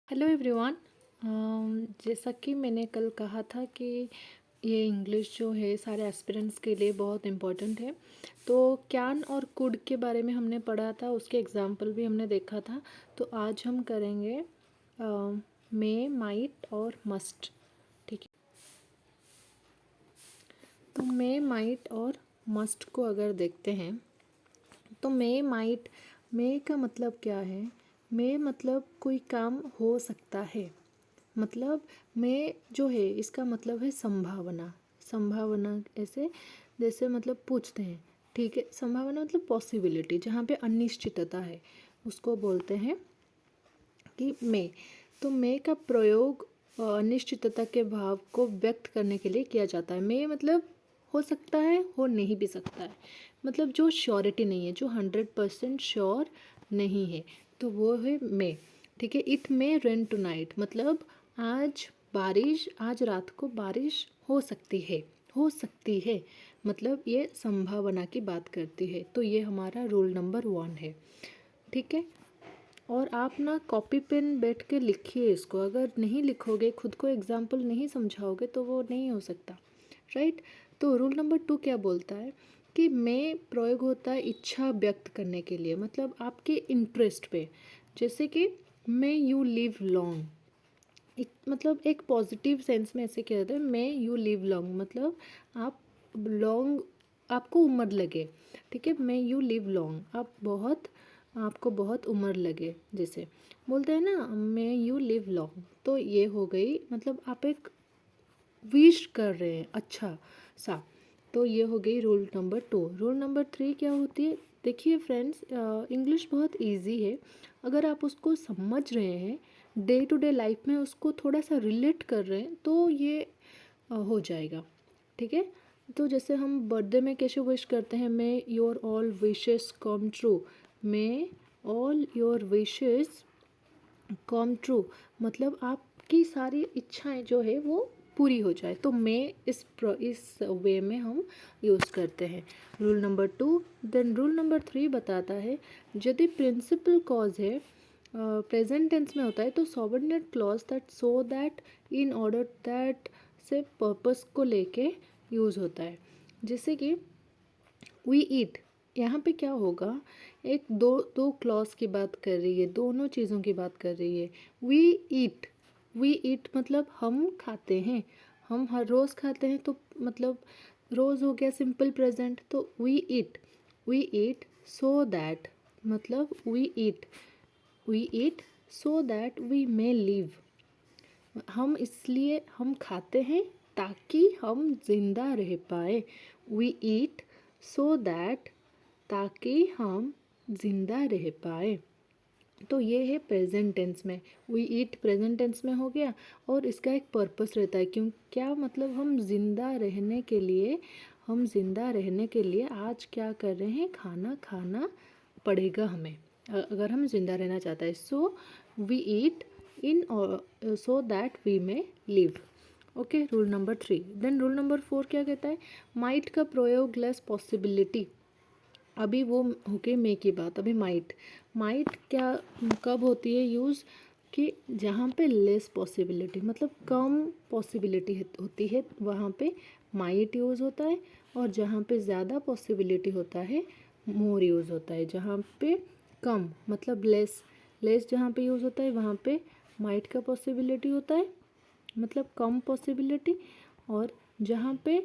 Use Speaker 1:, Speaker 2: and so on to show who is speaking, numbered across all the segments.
Speaker 1: Hello everyone. जैसा कि मैंने कल कहा था कि ये इंग्लिश जो है सारे एस्पिरेंट्स के लिए बहुत इम्पोर्टेंट है। तो कैन और कुड के बारे में हमने पढ़ा था, उसके एग्जाम्पल भी हमने देखा था। तो आज हम करेंगे मे, माइट और मस्ट। ठीक है, तो मे, माइट और मस्ट को अगर देखते हैं तो मे, माइट, मे का मतलब क्या है? मे मतलब कोई काम हो सकता है। मतलब मैं जो है इसका मतलब है संभावना। संभावना ऐसे जैसे मतलब पूछते हैं, ठीक है। संभावना मतलब पॉसिबिलिटी, जहाँ पे अनिश्चितता है उसको बोलते हैं कि मैं। तो मैं का प्रयोग अनिश्चितता के भाव को व्यक्त करने के लिए किया जाता है। मैं मतलब हो सकता है, हो नहीं भी सकता है। मतलब जो श्योरिटी नहीं है, जो 100% श्योर नहीं है, तो वो है मैं। ठीक है। It may rain tonight मतलब आज रात को बारिश हो सकती है। हो सकती है मतलब ये संभावना की बात करती है। तो ये हमारा रूल नंबर 1 है। ठीक है। और आप ना कॉपी पेन बैठ के लिखिए इसको। अगर नहीं लिखोगे, खुद को एग्जाम्पल नहीं समझाओगे तो वो नहीं हो सकता, राइट। तो रूल नंबर 2 क्या बोलता है कि मैं प्रयोग होता है इच्छा व्यक्त करने के लिए, मतलब आपके इंटरेस्ट पे। जैसे कि मे यू लिव लॉन्ग, मतलब एक पॉजिटिव सेंस में ऐसे कहते हैं मे यू लिव लॉन्ग, मतलब आप लॉन्ग, आपको उम्र लगे। ठीक है। मे यू लिव लॉन्ग, आपको बहुत उम्र लगे, जैसे बोलते हैं ना मे यू लिव लॉन्ग। तो ये हो गई, मतलब आप एक विश कर रहे हैं अच्छा सा। तो ये हो गई रूल नंबर 2। रूल नंबर 3 क्या होती है? देखिए फ्रेंड्स, इंग्लिश बहुत इजी है। अगर आप उसको समझ रहे हैं, डे टू डे लाइफ में उसको थोड़ा सा रिलेट कर रहे हैं, तो ये हो जाएगा। ठीक है। तो जैसे हम बर्थडे में कैसे विश करते हैं, मे your all wishes come true. May all your wishes come true मतलब आपकी सारी इच्छाएं जो है वो पूरी हो जाए। तो मैं इस वे में हम यूज़ करते हैं rule number 2। Then rule number 3 बताता है, यदि प्रिंसिपल कॉज है, प्रेजेंट टेंस में होता है, तो subordinate clause that so that, in order that से पर्पस को लेके यूज़ होता है। जैसे कि वी ईट, यहाँ पे क्या होगा, एक दो दो क्लॉज की बात कर रही है, दोनों चीज़ों की बात कर रही है। वी ईट, वी ईट मतलब हम खाते हैं, हम हर रोज़ खाते हैं, तो मतलब रोज़ हो गया सिंपल प्रेजेंट। तो वी ईट सो दैट मतलब we eat so that we may live, हम इसलिए हम खाते हैं ताकि हम जिंदा रह पाए। वी ईट सो दैट, ताकि हम जिंदा रह पाए। तो ये है प्रेजेंट टेंस में। वी ईट प्रेजेंट टेंस में हो गया, और इसका एक पर्पस रहता है। क्यों, क्या मतलब हम जिंदा रहने के लिए आज क्या कर रहे हैं, खाना खाना पड़ेगा हमें, अगर हम जिंदा रहना चाहते हैं। So we eat in so that we may live. Okay, rule number 3। Then rule number 4 क्या कहता है, माइट का प्रयोग लेस पॉसिबिलिटी। अभी वो हो गई मे की बात, अभी माइट। माइट क्या कब होती है यूज़, कि जहाँ पे लेस पॉसिबिलिटी मतलब कम पॉसिबिलिटी होती है, वहाँ पे माइट यूज़ होता है। और जहाँ पे ज़्यादा पॉसिबिलिटी होता है, मोर यूज़ होता है। जहाँ पे कम मतलब लेस, जहाँ पे यूज़ होता है वहाँ पे माइट का पॉसिबिलिटी होता है, मतलब कम पॉसिबिलिटी। और जहाँ पे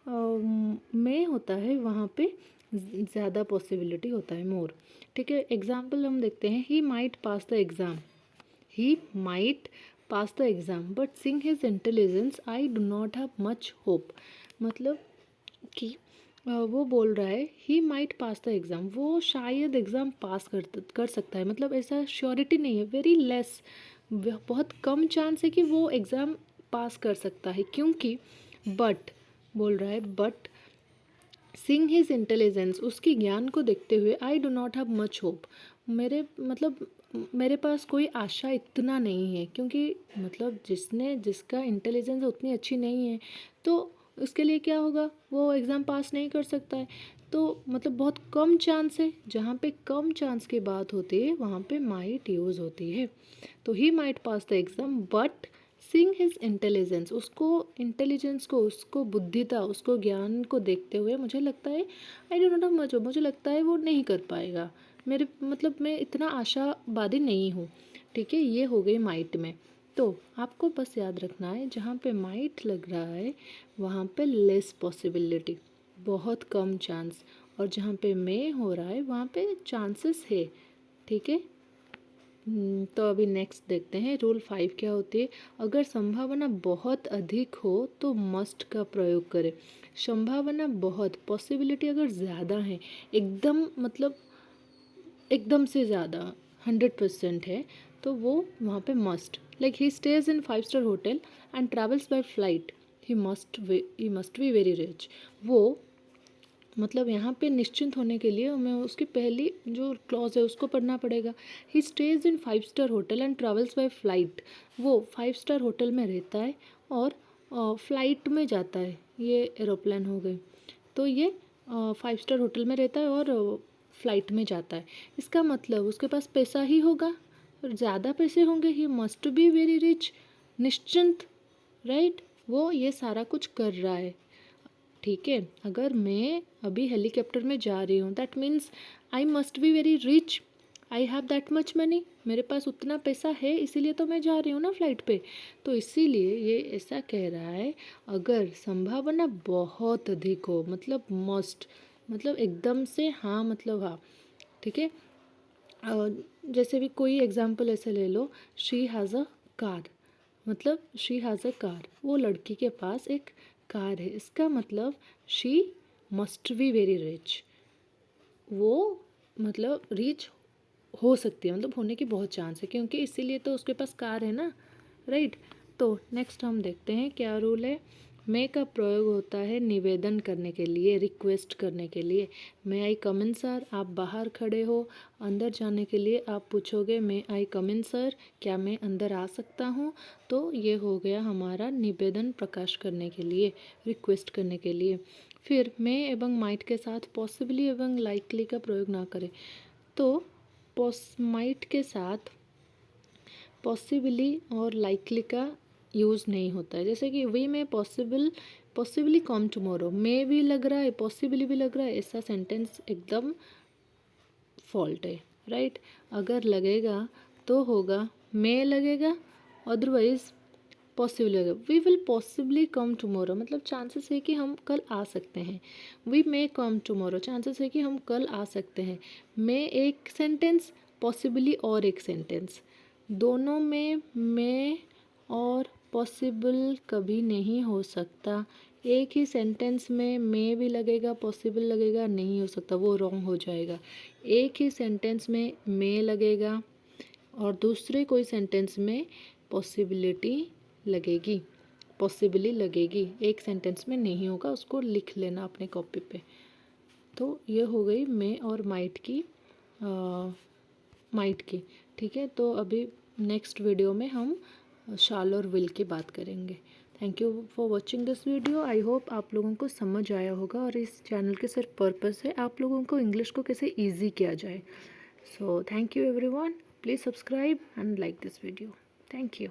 Speaker 1: में होता है वहाँ पे ज़्यादा पॉसिबिलिटी होता है, मोर। ठीक है। एग्जाम्पल हम देखते हैं, he might pass the exam, he might pass the exam but seeing his intelligence I do not have much hope. मतलब कि वो बोल रहा है he might pass the exam, वो शायद एग्ज़ाम पास कर सकता है, मतलब ऐसा श्योरिटी नहीं है, वेरी लेस, बहुत कम चांस है कि वो एग्ज़ाम पास कर सकता है। क्योंकि बट बोल रहा है, बट सिंग हिज इंटेलिजेंस, उसकी ज्ञान को देखते हुए, I do not have much hope, मेरे पास कोई आशा इतना नहीं है। क्योंकि मतलब जिसका इंटेलिजेंस उतनी अच्छी नहीं है, तो उसके लिए क्या होगा, वो एग्ज़ाम पास नहीं कर सकता है। तो मतलब बहुत कम चांस है, जहाँ पे कम चांस की बात होती है वहाँ पे माइट यूज़ होती है। तो ही might pass the exam but seeing his intelligence, उसको इंटेलिजेंस को, उसको बुद्धिता, उसको ज्ञान को देखते हुए मुझे लगता है, आई डोंट नो मच, मुझे लगता है वो नहीं कर पाएगा। मेरे मतलब मैं इतना आशावादी नहीं हूँ। ठीक है, ये हो गई माइट में। तो आपको बस याद रखना है, जहाँ पे माइट लग रहा है वहाँ पे लेस पॉसिबिलिटी, बहुत कम चांस, और जहाँ पे मे हो रहा है वहाँ पे चांसेस है। ठीक है। तो अभी नेक्स्ट देखते हैं रूल 5 क्या होती है। अगर संभावना बहुत अधिक हो तो मस्ट का प्रयोग करें। संभावना बहुत, पॉसिबिलिटी अगर ज़्यादा है, एकदम मतलब एकदम से ज़्यादा 100% है, तो वो वहाँ पे must, like he stays in 5 star hotel and travels by flight, he must be very rich. वो मतलब यहाँ पे निश्चिंत होने के लिए हमें उसकी पहली जो क्लॉज है उसको पढ़ना पड़ेगा। He stays in 5 star hotel and travels by flight, वो 5 स्टार होटल में रहता है और फ्लाइट में जाता है, ये एरोप्लेन हो गई। तो ये 5 स्टार होटल में रहता है और फ्लाइट में जाता है। इसका मतलब उसके पास पैसा ही होगा, ज़्यादा पैसे होंगे, he must be very rich, निश्चिंत, राइट। वो ये सारा कुछ कर रहा है। ठीक है, अगर मैं अभी हेलीकॉप्टर में जा रही हूँ that means I must be very rich, I have that much money, मेरे पास उतना पैसा है, इसीलिए तो मैं जा रही हूँ ना फ्लाइट पे। तो इसीलिए ये ऐसा कह रहा है, अगर संभावना बहुत अधिक हो, मतलब मस्ट, मतलब एकदम से हाँ, मतलब हाँ। ठीक है, जैसे भी कोई एग्जांपल ऐसे ले लो, शी हैज़ अ कार, मतलब शी हैज़ अ कार, वो लड़की के पास एक कार है, इसका मतलब she must be very rich, वो मतलब रिच हो सकती है, मतलब होने की बहुत चांस है, क्योंकि इसीलिए तो उसके पास कार है ना, राइट। तो नेक्स्ट हम देखते हैं क्या रूल है। मे का प्रयोग होता है निवेदन करने के लिए, रिक्वेस्ट करने के लिए। मे आई कम इन सर, आप बाहर खड़े हो, अंदर जाने के लिए आप पूछोगे मे आई कम इन सर, क्या मैं अंदर आ सकता हूँ। तो ये हो गया हमारा निवेदन प्रकाश करने के लिए, रिक्वेस्ट करने के लिए। फिर मे एवं माइट के साथ पॉसिबली एवं लाइकली का प्रयोग ना करें। तो माइट के साथ पॉसिबली और लाइकली का यूज़ नहीं होता है। जैसे कि वी में पॉसिबली कम टुमारो, मे भी लग रहा है, पॉसिबली भी लग रहा है, ऐसा सेंटेंस एकदम फॉल्ट है, राइट। अगर लगेगा तो होगा मे लगेगा, अदरवाइज पॉसिबल लगेगा। We will possibly come tomorrow, मतलब चांसेस है कि हम कल आ सकते हैं। We may come tomorrow, chances है कि हम कल आ सकते हैं। मे एक सेंटेंस, पॉसिबली और एक सेंटेंस, दोनों में मे और पॉसिबल कभी नहीं हो सकता। एक ही सेंटेंस में मे भी लगेगा, पॉसिबल लगेगा, नहीं हो सकता, वो रॉन्ग हो जाएगा। एक ही सेंटेंस में मे लगेगा और दूसरे कोई सेंटेंस में पॉसिबिलिटी लगेगी, पॉसिबली लगेगी, एक सेंटेंस में नहीं होगा, उसको लिख लेना अपने कॉपी पे। तो ये हो गई मे और माइट की। ठीक है, तो अभी नेक्स्ट वीडियो में हम शाल और विल की बात करेंगे। Thank you for watching this video. I hope आप लोगों को समझ आया होगा, और इस चैनल के सिर्फ पर्पस है आप लोगों को इंग्लिश को कैसे ईजी किया जाए। So thank you everyone, please subscribe and like this video. Thank you.